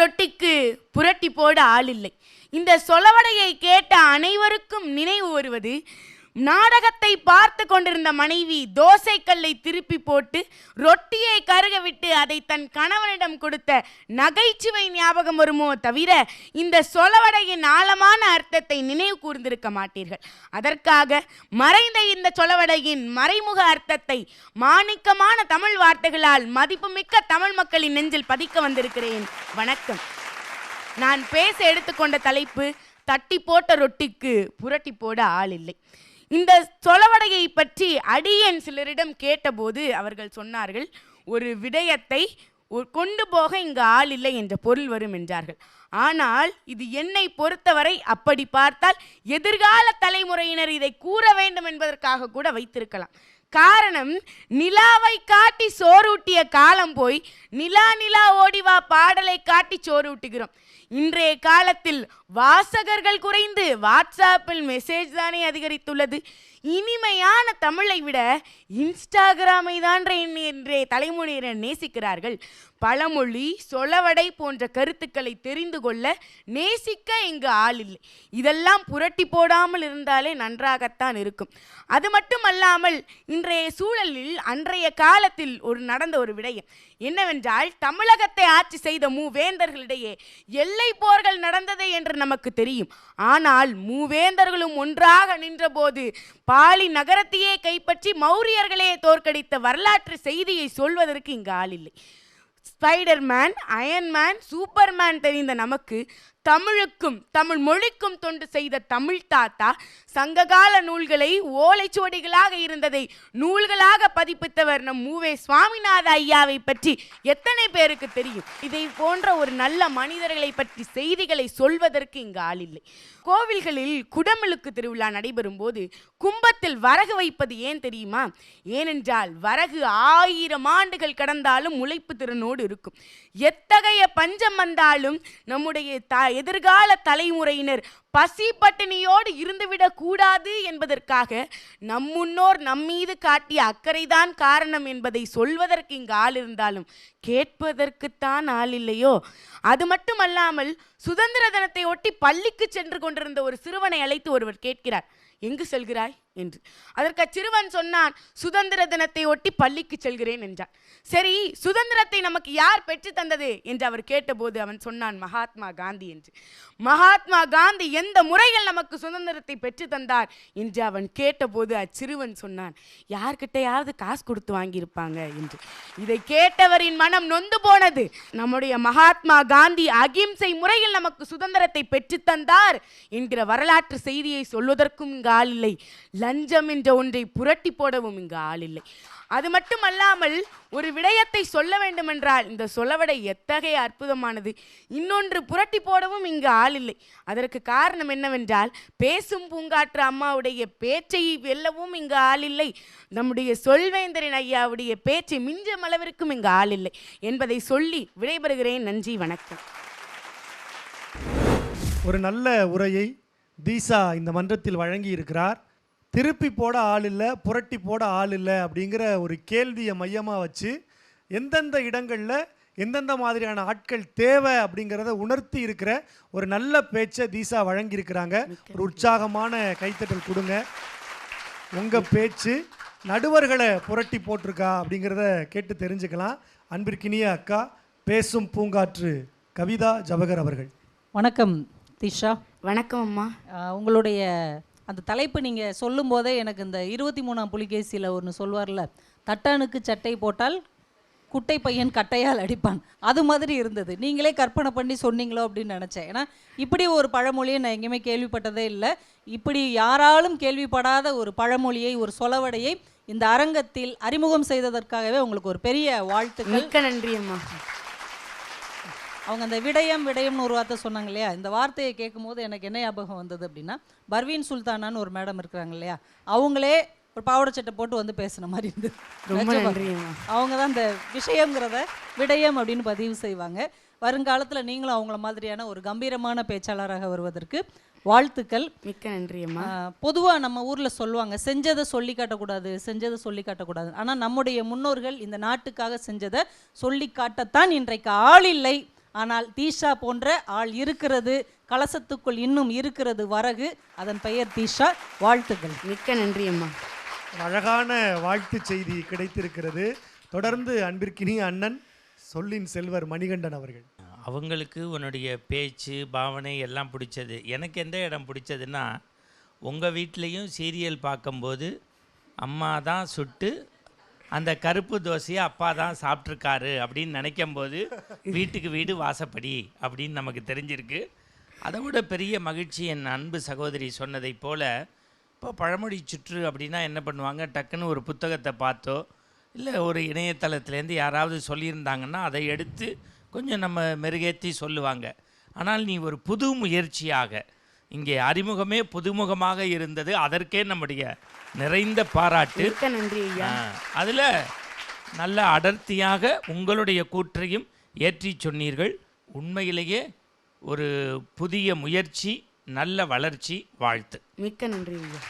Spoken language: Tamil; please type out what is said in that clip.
ரொட்டிக்கு புரட்டி போட ஆள் இல்லை. இந்த சொலவடையை கேட்ட அனைவருக்கும் நினைவு வருவது, நாடகத்தை பார்த்து கொண்டிருந்த மனைவி தோசைக்கல்லை திருப்பி போட்டு ரொட்டியை கருக விட்டு அதை தன் கணவனிடம் கொடுத்த நகைச்சுவை ஞாபகம் வருமோ தவிர இந்த சொலவடையின் ஆழமான அர்த்தத்தை நினைவு கூர்ந்திருக்க மாட்டீர்கள். அதற்காக மறைந்த இந்த சொலவடையின் மறைமுக அர்த்தத்தை மாணிக்கமான தமிழ் வார்த்தைகளால் மதிப்புமிக்க தமிழ் மக்களின் நெஞ்சில் பதிக்க வந்திருக்கிறேன். வணக்கம். நான் பேச எடுத்துக்கொண்ட தலைப்பு, தட்டி போட்ட ரொட்டிக்கு புரட்டி போட ஆள் இல்லை. இந்த சொலவடையை பற்றி அடியேன் சிலரிடம் கேட்டபோது அவர்கள் சொன்னார்கள், ஒரு விடயத்தை கொண்டு போக இங்கு ஆள் இல்லை என்ற பொருள் வரும் என்றார்கள். ஆனால் இது என்னை பொறுத்தவரை அப்படி பார்த்தால் எதிர்கால தலைமுறையினர் இதை கூற வேண்டும் என்பதற்காக கூட வைத்திருக்கலாம். காரணம், நிலாவை காட்டி சோறூட்டிய காலம் போய் நிலா நிலா ஓடிவா பாடலை காட்டி சோறூட்டுகிறோம். இன்றைய காலத்தில் வாசகர்கள் குறைந்து வாட்ஸ்அப்பில் மெசேஜ் தானே அதிகரித்துள்ளது. இனிமையான தமிழை விட இன்ஸ்டாகிராமை தான் இன்றைய தலைமுறையினர் நேசிக்கிறார்கள். பழமொழி, சொலவடை போன்ற கருத்துக்களை தெரிந்து கொள்ள நேசிக்க இங்கு ஆள் இல்லை. இதெல்லாம் புரட்டி போடாமல் இருந்தாலே நன்றாகத்தான் இருக்கும். அது மட்டுமல்லாமல் இன்றைய சூழலில் அன்றைய காலத்தில் நடந்த ஒரு விடயம் என்னவென்றால், தமிழகத்தை ஆட்சி செய்த மூவேந்தர்களிடையே எல்லை போர்கள் நடந்தது என்று நமக்கு தெரியும். ஆனால் மூவேந்தர்களும் ஒன்றாக நின்றபோது பாலி நகரத்தையே கைப்பற்றி மௌரியர்களே தோற்கடித்த வரலாற்று செய்தியை சொல்வதற்கு இங்கு ஆள் இல்லை. ஸ்பைடர்மேன், அயன்மேன், சூப்பர்மேன் தெரிந்த நமக்கு தமிழுக்கும் தமிழ் மொழிக்கும் தொண்டு செய்த தமிழ் தாத்தா சங்ககால நூல்களை ஓலைச்சுவடிகளாக இருந்ததை நூல்களாக பதிப்பித்தவர் நம் மூவே சுவாமிநாத ஐயாவை பற்றி எத்தனை பேருக்கு தெரியும்? இதை போன்ற ஒரு நல்ல மனிதர்களை பற்றி செய்திகளை சொல்வதற்கு இங்கு ஆள் இல்லை. கோவில்களில் குடமுழுக்கு திருவிழா நடைபெறும் போது கும்பத்தில் வரகு வைப்பது ஏன் தெரியுமா? ஏனென்றால் வரகு 1000 ஆண்டுகள் கடந்தாலும் முளைப்பு திறனோடு இருக்கும். எத்தகைய பஞ்சம் வந்தாலும் நம்முடைய எதிர்கால தலைமுறையினர் பசி பட்டினியோடு இருந்துவிடக் கூடாது என்பதற்காக நம் முன்னோர் நம்மீது காட்டிய அக்கறைதான் காரணம் என்பதை சொல்வதற்கு இங்கு ஆள் இருந்தாலும் கேட்பதற்குத்தான் ஆள் இல்லையோ? அது மட்டுமல்லாமல் சுதந்திர தினத்தை ஒட்டி பள்ளிக்கு சென்று கொண்டிருந்த ஒரு சிறுவனை அழைத்து ஒருவர் கேட்கிறார், எங்கு செல்கிறாய் என்று. அதற்கு சிறுவன் சொன்னான், சுதந்திர தினத்தை ஒட்டி பள்ளிக்கு செல்கிறேன் என்றான். சரி, சுதந்திரத்தை நமக்கு யார் பெற்று தந்தது என்று அவர் கேட்டபோது அவன் சொன்னான், மகாத்மா காந்தி என்று. மகாத்மா காந்தி எந்த முறையில் நமக்கு சுதந்திரத்தை பெற்று தந்தார் என்று அவன் கேட்டபோது அச்சிறுவன் சொன்னான், யார்கிட்டையாவது காசு கொடுத்து வாங்கியிருப்பாங்க என்று. இதை கேட்டவரின் மனம் நொந்து போனது. நம்முடைய மகாத்மா காந்தி அகிம்சை முறையில் நமக்கு சுதந்திரத்தை பெற்று தந்தார் என்கிற வரலாற்று செய்தியை சொல்வதற்கும் இங்கு ஆள் இல்லை. லஞ்சம் என்ற ஒன்றை புரட்டி போடவும் இங்கு ஆள் இல்லை. அது மட்டுமல்லாமல் ஒரு விடயத்தை சொல்ல வேண்டுமென்றால் இந்த சொலவடை எத்தகைய அற்புதமானது. இன்னொன்று புரட்டி போடவும் இங்கு ஆள் இல்லை. அதற்கு காரணம் என்னவென்றால், பேசும் பூங்காற்று அம்மாவுடைய பேச்சை வெல்லவும் இங்கு ஆள் இல்லை. நம்முடைய சொல்வேந்தரின் ஐயாவுடைய பேச்சை மிஞ்சும் அளவிற்கும் இங்கு ஆள் இல்லை என்பதை சொல்லி விடைபெறுகிறேன். நன்றி, வணக்கம். ஒரு நல்ல உரையை தீசா இந்த மன்றத்தில் வழங்கி இருக்கிறார். திருப்பி போட ஆள் இல்லை, புரட்டி போட ஆள் இல்லை அப்படிங்கிற ஒரு கேள்வியை மையமாக வச்சு எந்தெந்த இடங்களில் எந்தெந்த மாதிரியான ஆட்கள் தேவை அப்படிங்கிறத உணர்த்தி இருக்கிற ஒரு நல்ல பேச்சை தீசா வழங்கியிருக்கிறாங்க. ஒரு உற்சாகமான கைத்தட்டல் கொடுங்க. உங்கள் பேச்சு நடுவர்களை புரட்டி போட்டிருக்கா அப்படிங்கிறத கேட்டு தெரிஞ்சுக்கலாம். அன்பிற்கினிய அக்கா, பேசும் பூங்காற்று கவிதா ஜவஹர் அவர்கள். வணக்கம் திஷா. வணக்கம் அம்மா. உங்களுடைய அந்த தலைப்பு நீங்கள் சொல்லும் போதே எனக்கு இந்த 23ஆம் புலிகேசியில் ஒன்று சொல்வார்ல, தட்டானுக்கு சட்டை போட்டால் குட்டை பையன் கட்டையால் அடிப்பான், அது மாதிரி இருந்தது. நீங்களே கற்பனை பண்ணி சொன்னீங்களோ அப்படின்னு நினச்சேன். ஏன்னா இப்படி ஒரு பழமொழியை நான் எங்கேயுமே கேள்விப்பட்டதே இல்லை. இப்படி யாராலும் கேள்விப்படாத ஒரு பழமொழியை, ஒரு சொலவடையை இந்த அரங்கத்தில் அறிமுகம் செய்ததற்காகவே உங்களுக்கு ஒரு பெரிய வாழ்த்துக்கள். மிக்க நன்றி அம்மா. அவங்க அந்த விடயம்னு ஒரு வார்த்தை சொன்னாங்க இல்லையா, இந்த வார்த்தையை கேட்கும் போது எனக்கு என்ன ஞாபகம் வந்தது அப்படின்னா, பர்வீன் சுல்தானான்னு ஒரு மேடம் இருக்கிறாங்க இல்லையா, அவங்களே ஒரு பாவாடை சட்டை போட்டு வந்து பேசுன மாதிரி இருந்தது. அவங்க தான் இந்த விஷயங்கிறத விடயம் அப்படின்னு பதிவு செய்வாங்க. வருங்காலத்தில் நீங்களும் அவங்கள மாதிரியான ஒரு கம்பீரமான பேச்சாளராக வருவதற்கு வாழ்த்துக்கள். மிக்க நன்றி அம்மா. பொதுவாக நம்ம ஊரில் சொல்லுவாங்க, செஞ்சதை சொல்லி காட்டக்கூடாது, செஞ்சதை சொல்லி காட்டக்கூடாது. ஆனால் நம்முடைய முன்னோர்கள் இந்த நாட்டுக்காக செஞ்சதை சொல்லி காட்டத்தான் இன்றைக்கு ஆள் இல்லை ஆனால் தீஷா போன்ற ஆள் இருக்கிறது, கலசத்துக்குள் இன்னும் இருக்கிறது வரகு. அதன் பெயர் தீஷா. வாழ்த்துக்கள். மிக்க நன்றி அம்மா. அழகான வாழ்த்து செய்தி கிடைத்திருக்கிறது. தொடர்ந்து அன்பிற்கினிய அண்ணன் சொல்லின் செல்வர் மணிகண்டன் அவர்கள். அவங்களுக்கு உன்னுடைய பேச்சு பாவனை எல்லாம் பிடிச்சது. எனக்கு எந்த இடம் பிடிச்சதுன்னா, உங்கள் வீட்லேயும் சீரியல் பார்க்கும்போது அம்மா தான் சுட்டு அந்த கருப்பு தோசையை அப்பா தான் சாப்பிட்ருக்காரு அப்படின்னு நினைக்கும்போது வீட்டுக்கு வீடு வாசப்படி அப்படின்னு நமக்கு தெரிஞ்சிருக்கு. அதை விட பெரிய மகிழ்ச்சி என் அன்பு சகோதரி சொன்னதை போல், இப்போ பழமொழி சுற்று அப்படின்னா என்ன பண்ணுவாங்க, டக்குன்னு ஒரு புத்தகத்தை பார்த்தோ இல்லை ஒரு இணையதளத்துலேருந்து யாராவது சொல்லியிருந்தாங்கன்னா அதை எடுத்து கொஞ்சம் நம்ம மெருகேற்றி சொல்லுவாங்க. ஆனால் நீ ஒரு புது முயற்சியாக, இங்கே அறிமுகமே புதுமுகமாக இருந்தது, அதற்கே நம்முடைய நிறைந்த பாராட்டு. மிக்க நன்றி ஐயா. அதில் நல்ல அடர்த்தியாக உங்களுடைய கூற்றையும் ஏற்றி சொன்னீர்கள். உண்மையிலேயே ஒரு புதிய முயற்சி, நல்ல வளர்ச்சி. வாழ்த்து. மிக்க நன்றி ஐயா.